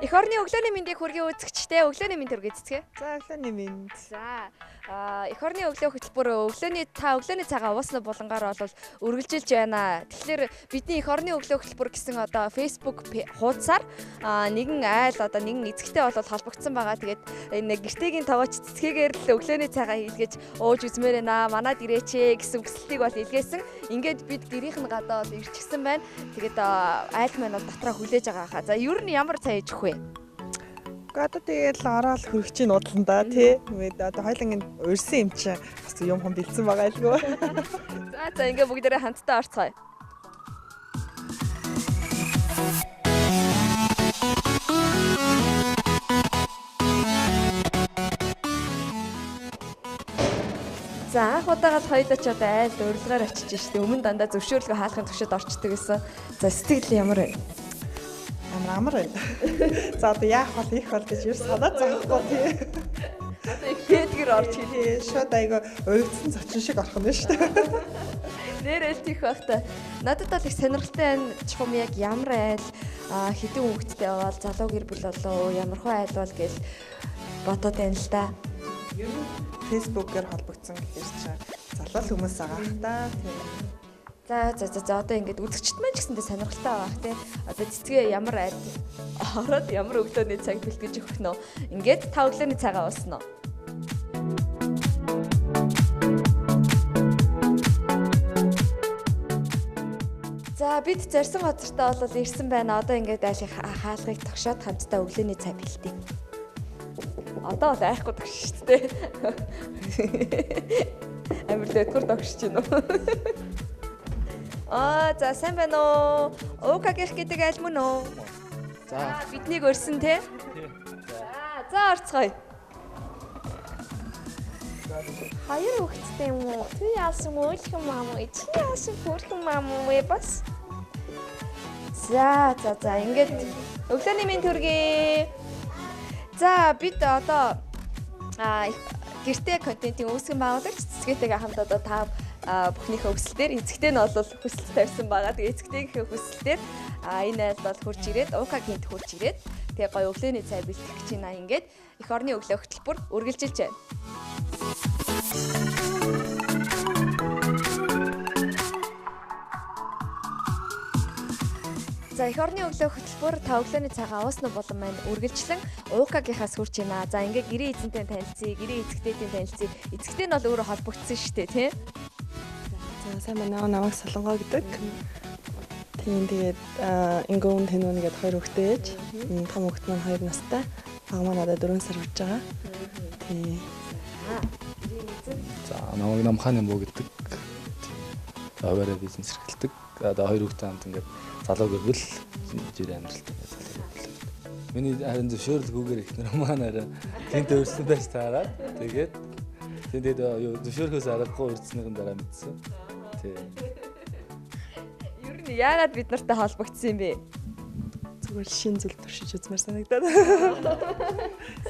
Эх орны өглөөний мэндийг хүргэе үзэгчтэй өглөөний мэнд хүргэе цэцгээ. За өглөөний мэнд. За эх орны өглөө хөтөлбөр өглөөний цагаа ууснаа булангаар бол үргэлжилж байна. Тэгэхээр бидний эх орны өглөө хөтөлбөр гэсэн одоо Facebook хуудасаар нэгэн айл одоо нэгэн эзэгтэй бол холбогдсон байгаа. Тэгээд энэ гэртээгийн тоогооч цэцгээгээр л өглөөний цагаа хийлгэж ууж үзмээр байна. Манад ирээч гэсэн хүсэлтийг бол илгээсэн. Ингээд бид гэрийнх нь гадаа бол ирчихсэн байна. Тэгээд айл маань бол дотроо хүлээж байгаа хаа. За ер нь ямар цай хийж өгөх вэ? Одоо тэгэл ороод хөрөх чинь удландаа тий. Одоо хоёлын урьсан юм чинь бас юм хон бэлдсэн байгаа илгүй. За ингээ бүгдээрээ хамтдаа орцгоё. За анх удаагаар хоёулаа ч одоо айл урилгаар очиж штэ өмнө дандаа зөвшөөрлөгөө хаалхын төвшөд орчдөг гэсэн. За сэтгэл ямар вэ? Амар байна. За одоо яах вэ их бол гэж юу санаа зовхгүй тий. Одоо ихэдгэр орж хэлээ. Шууд айгаа уйгдсан зочин шиг орох нь шүү дээ. Нэрэл тийх байхта. Надад бол их сонирхолтой байна. Чухам яг ямар айл хэдэн хүүхэдтэй бол залуу гэр бүл болоо ямархуу айл бол гэж бодоод байна л да. Ер нь Facebook-ээр холбогдсон гэхээр чинь залуу хүмүүс байгаа х та тий. За одоо ингээд үзэгчд маань ч гэсэндээ сонирхолтой байгаа тий. Одоо цэцгээ ямар айл ороод ямар өглөөний цаг бэлтгэж өгөх нь ингээд та өглөөний цагаа ууснаа. За бид зарсан газартаа бол ирсэн байна. Одоо ингээд айлын хаалгыг тогшоод хамтдаа өглөөний цай бэлтээ. Одоо бол айхгүй тогш шүү дээ. Амар дэдгүр тогшиж байна уу? За сайн байна уу? Уукагийнх гэдэг айл мөн үү? За биднийг өрсөн те? За орцгоё. Хоёр хүүхэдтэй юм уу? Ты яасан өөлхөн мам уу? Чи яасан хөрхөн мам уу бас? За ингээд өглөөний мэнд хүргэе. За бид одоо гэртээ контентын үүсгэн байгуулагч цэцгээтэйгээ хамт одоо та бүхнийхээ хүсэлтээр эцэгтэй нь бол хүсэлт тавьсан байгаа. Тэгээ эцэгтэйгийнхээ хүсэлтээр энэ айл бол хурж ирээд укагийнт хурж ирээд тэгээ гоё өглөөний цай бэлтгэх гэж байна. Ингээд эх орны өглөө хөтөлбөр үргэлжилж байна. За эх орны өглөө хөтөлбөр та өглөөний цагаа ууснаа болон маань үргэлжлэн укагийнхаас хурж байна. За ингээ гэрээ эзэнтэй танилцъя, гэрээ эцэгтэйтэй танилцъя. Эцэгтэй нь бол өөрөө холбогдсон шүү дээ, тий? За сайн байна. Намайг Солонгоо гэдэг. Тийм тэгээд ингүүн тэнүүн гэдэг хоёр хүүхэдтэй ээж. Том хүүхэд маань 2 настай. Бага маань одоо 4 сар болж байгаа. Тийм. За намайг Намхан Нэмбо гэдэг. Аваараа бизнес эрхэлдэг. Одоо хоёр хүүхэдтэй хамт ингээд залуу гэр бүл жирийн амжилттай залуу. Миний харин зөвшөөрлгүйгээр ихнэр маань арай тэнт өрсөн байж таараад тэгээд зөвшөөрөхөөс аргагүй урдсныхын дараа мэдсэн. Тий. Ер нь яагаад бид нартай холбогдсон юм бэ? Зүгээр шин зүйл туршиж үзмээр санагдаад.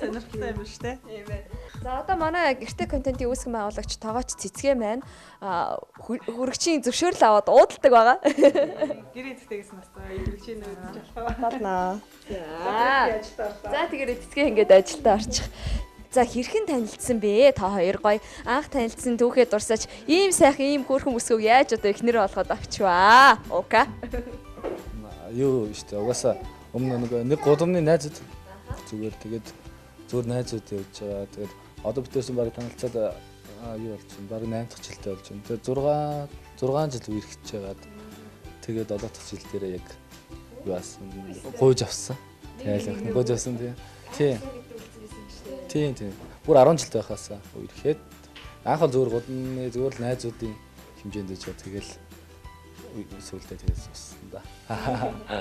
Сонирхолтой юм шүү дээ. Тийм ээ. За одоо манай гэрте контентын үүсгэн байгуулагч тоогооч цэцгээ маань хүрэгчийн зөвшөөрөл аваад уудалдаг байгаа. Гэрээ эцэгтэйгээс настай хэрэгжийн нөөж болох Болно. За тэгээд цэцгээ ингээд ажилдаа орчих. За хэрхэн танилцсан бэ? Та хоёр гоё анх танилцсан түүхээ дурсаач ийм сайхан ийм хөөрхөн өсгөөг яаж одоо эхнэр болгоод авчваа. Ока. Юу штэ угаасаа өмнө нэг гудамны найзууд зүгээр найзууд явж байгаа. Тэгээд одоо битээсэн баг танилцаад юу болсон? Баг 8 дахь жилдээ болж байна. Тэгээд 6 жил үерхэж байгаад тэгээд 7 дахь жил дээр яг юу асан? Гуйж авсан. Тэгээд гуйж авсан тийм. Тийм. Бүр 10 жилтэй байхаас үерхэд анх бол зүгээр найзуудын хэмжээнд гэж тэгэл сүултээ тэгээс уссан да.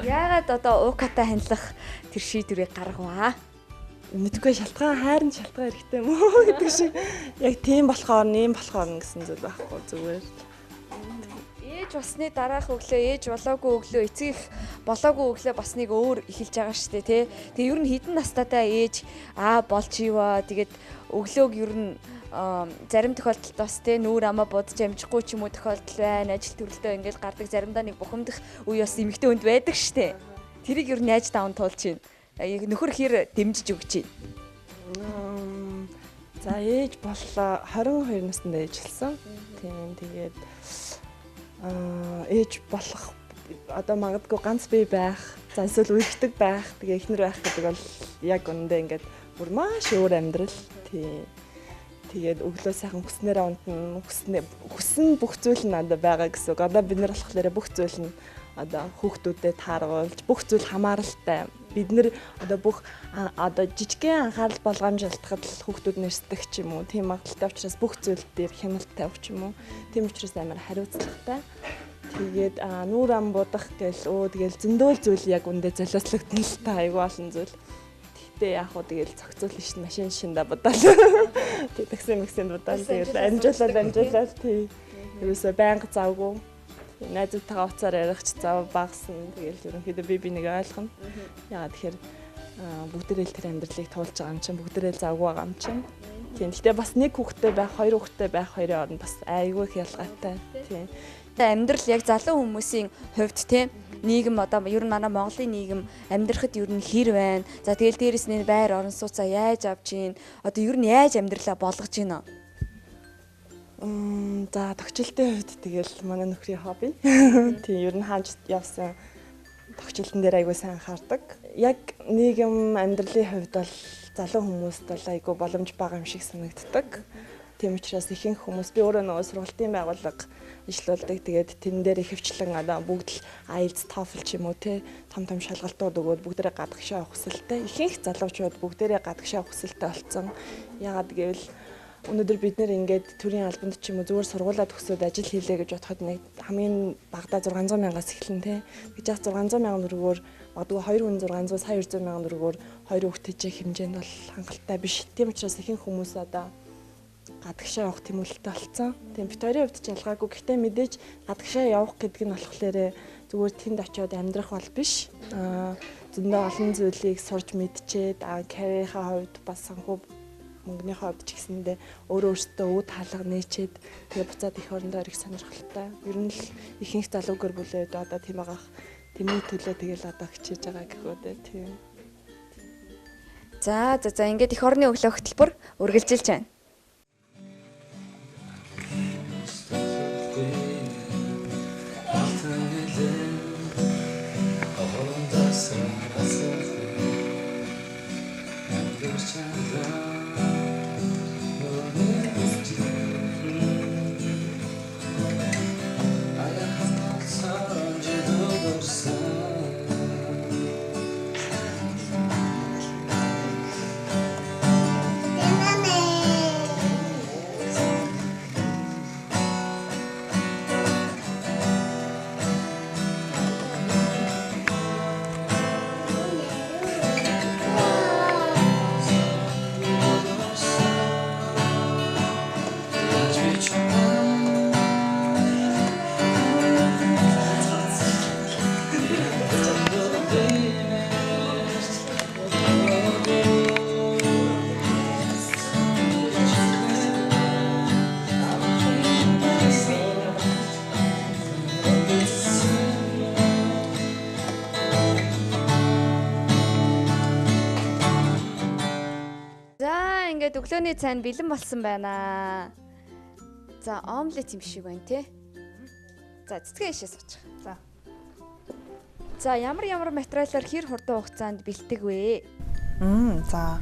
Яагаад одоо укатай хандлах тэр шийдвэрийг гаргаваа? Мэдгүй шалтгаан хайрын шалтгаан хэрэгтэй юм уу гэдэг шиг яг тийм болохоор нэм болохоор гэсэн зүйл байхгүй зүгээр. Ээж басны дараах өглөө, ээж болоогүй өглөө, эцэг их болоогүй өглөө бас нэг өөр эхэлж байгаа шүү дээ, тий. Тэгээ ер нь хідэн настайдаа ээж болж иваа. Тэгээд өглөөг ер нь зарим тохиолдолд бас тий нүүр амаа будж амжихгүй ч юм уу тохиолдол байна. Ажил төрөлдөө ингээл гардаг заримдаа нэг бухимдах үе бас эмэгтэй хүнд байдаг шүү дээ. Тэрийг ер нь яаж даван туулж байна? нөхөр хэр дэмжиж өгч байна? За ээж боллоо 22 наснда ээжлсэн. Тийм тэгээд ээж болох одоо магадгүй ганц бие байх, за эсвэл үргэлжлэх байх, тэгээ эхнэр байх гэдэг бол яг үндэ ингээд бүр маш өөр амьдрал. Тэгээд өглөө сайхан хүснээрээ унтна, хүсн бүх зүйл нь одоо байгаа гэсэн үг. Одоо бид нар болохоор бүх зүйл нь одоо хүүхдүүдэд тааргуулж, бүх зүйл хамааралтай. Бид нэр одоо бүх одоо жижигхэн анхаарал болгоомж алдахад л хүүхдүүд нэрсдэг ч юм уу. Тийм магадaltaй учраас бүх зүйл дээр хяналт тавих ч юм уу. Тийм учраас амар хариуцлагатай. Тэгээд нүүр ам будах гээл тэгэл зөндөөл зүйл яг үндэ золиослогдсон л та айгүй олон зүйл. Тэгтээ яг уу тэгэл цогцол шин машин шиндэ бодаал. Тэг такси миксэнд бодаал тэгэл амжуулаад тий. Ерөөсөө байнга завгүй. Найзуудтайгаа уцаар ярих ч зав багсан. Тэгэл ерөнхийдөө би нэг ойлгоно. Яагаад тэгэхээр бүгдээрээ л тэр амьдралыг туулж байгаа юм чинь бүгдээрээ л завгүй байгаа юм чинь. Тийм. Гэтэ бас нэг хүүхэдтэй байх, хоёр хүүхэдтэй байх хоёрын оронд бас айгүй их ялгаатай. Тийм. Амьдрал яг залуу хүмүүсийн хувьд тийм нийгэм одоо ер нь манай Монголын нийгэм амьдрахад ер нь хэр байна. За тэгэл дээрэс нь байр орон сууцаа яаж авч ийн. Одоо ер нь яаж амьдралаа болгож гинэ. За тогтчлтын хувьд тэгэл манай нөхрийн хобби. Тийм ер нь хааж явсан тогтчлтын дээр айгүй сайн анхаардаг. Яг нийгэм амьдралын хувьд бол залуу хүмүүст бол айгүй боломж бага юм шиг санагддаг. Тийм учраас ихэнх хүмүүс би өөрөө нөгөө сургалтын байгууллага ишлүүлдэг. Тэгээд тэн дээр ихэвчлэн одоо бүгд л IELTS, TOEFL ч юм уу те том шалгалтууд өгөөд бүгдээрээ гадагшаа авах хүсэлтэй. Ихэнх залуучууд бүгдээрээ гадагшаа авах хүсэлтэй болсон. Яагаад гэвэл өнөөдөр бид нэр ингээд төрийн албанд ч юм уу зүгээр сургуулаа төгсөөд ажил хийлээ гэж бодоход нэг хамгийн багадаа 600 мянгаас эхэлнэ те. Гэж яг 600 мянган төгрөгөөр магадгүй 2 хүн 600 сая 200 мянган төгрөгөөр 2 хүүхдээ жих хэмжээнд бол хангалттай биш. Тийм учраас ихэнх хүмүүс одоо гадагшаа явах тэмүүлэлтэй болсон. Тийм бит хоёрын хувьд ч ялгаагүй. Гэхдээ мэдээж гадагшаа явах гэдэг нь болохоор зүгээр тэнд очиод амьдрах бол биш. Зөндөө олон зүйлийг сурч мэдчихэд карьерийнхаа хувьд бас санхүү мөнгөний хувьд ч гэсэндээ өөрөөсөө үүд хаалга нээчээд тэгээ буцаад их орондоо ирэх сонирхолтой. Ер нь л ихэнх залуу гэр бүлээд одоо тийм байгаах тэмээ төлөө тэгэл одоо хичээж байгаа гэхүү тийм. За ингээд их орны өглөө хөтөлбөр үргэлжилж байна. Ингээд өглөөний цайн бэлэн болсон байна. За омлет юм шиг байна тий. За цэцгээ ишээ суучих. За ямар материалаар хэр хурдан хугацаанд бэлтдэг вэ? За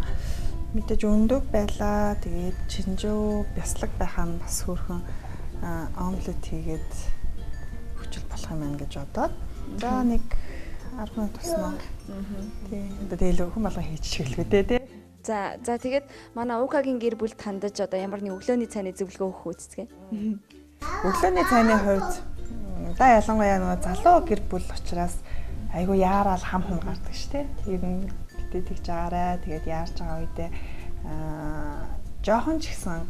мэдээж өндөг байлаа. Тэгээд чинжөө бяслаг байхаа бас хөөрхөн омлет хийгээд хүчил болох юм байна гэж бодоод. За нэг 10 минут туснаа. Тий. Одоо тэгэл хүн болгон хийчих гэлгүй тий. За тэгээд манай УК-гийн гэр бүлд хандаж одоо ямар нэг өглөөний цайны зөвлөгөө өгөх үстгээ. Өглөөний цайны хувьд да ялангуяа нөгөө залуу гэр бүл учраас айгу яараал хам гардаг штэ. Тэр нь битээ тэгж аарай. Тэгээд яарч байгаа үедээ жоохон ч гэсэн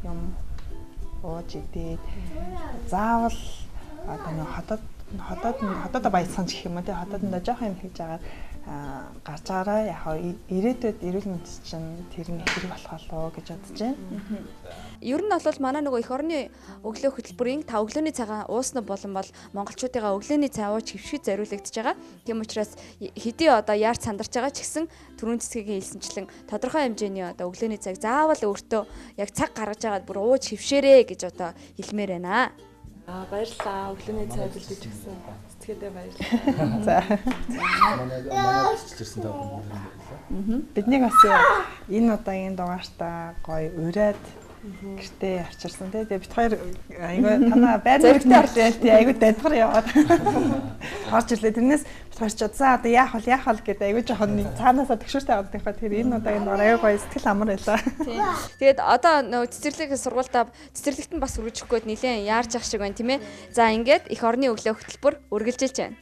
юм ууж идээд заавал одоо нөгөө хотод Хотоодоо баясган гэх юм уу те хотоодоо жоохон юм хийж агаад гарч байгаараа яг ирээдүйд эрүүл мэнд чинь тэр нь хэрэг болох болоо гэж бодож байна. Ер нь бол манай нөгөө эх орны өглөө хөтөлбөрийн та өглөөний цагаан уусна болон бол монголчуудыгаа өглөөний цай ууж хөвшид зориулагдж байгаа. Тийм учраас хэдий одоо яарч сандарч байгаа ч гэсэн түрүүн цэцгийн хэлсэнчлэн тодорхой хэмжээний одоо өглөөний цаг заавал өөртөө яг цаг гаргаж агаад бүр ууж хөвшээрээ гэж одоо хэлмээр байна. Баярлалаа. Өглөөний цай бэлдэж өгсөн. Цэцгээдээ баярлалаа. За. Манай чичирсэн тав баярлалаа. Бидний бас энэ удаагийн дугаартаа гоё ураад гэртээ авчирсан тий. Тэгээ бид хоёр айгүй танаа байр нэртэй орлоо тий айгүй дадгар яваад орж ирлээ. Тэрнээс бид хоёр ч за одоо яах вэ гэдэг айгүй жоохон цаанаасаа төгшөртэй авдынхаа тэр энэ удаагийн дугаар айгүй гоё сэтгэл амар байлаа. Тий. Тэгээд одоо нөгөө цэцэрлэг сургуультаа цэцэрлэгт нь бас үргэлжлэх гээд нэлээд яарч ах шиг байна тийм ээ. За ингээд эх орны өглөө хөтөлбөр үргэлжилж байна.